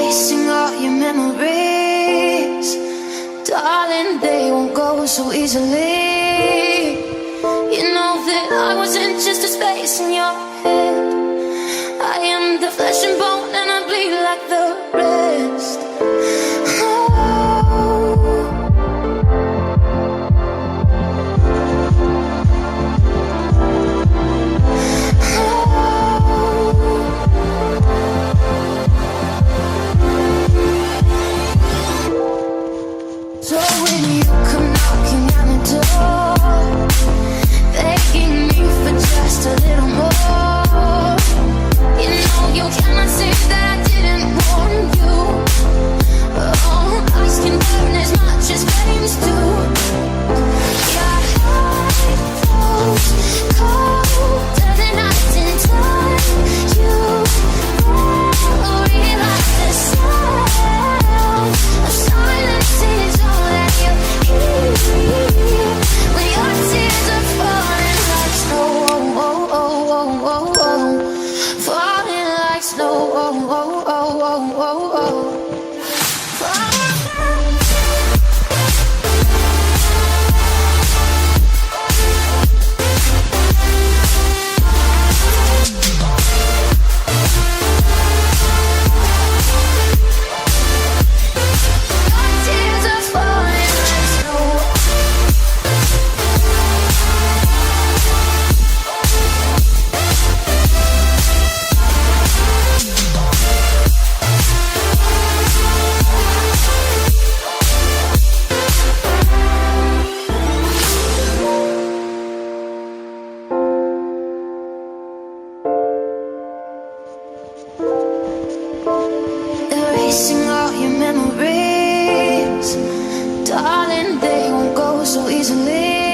erasing all your memories. Darling, they won't go so easily. You know that I wasn't just a space in your head. I am the flesh and bone and I bleed like the rest. So when you come knocking on the door, begging me for just a little more, you know you cannot say that I didn't warn you. Oh, ice can burn as much as flames do. Your heart flows colder than ice inside you. Worry like the sound of silence is all that you hear when your tears are falling like snow. Falling like snow. Tears are falling like snow. Erasing all your memories. Darling, they won't go so easily.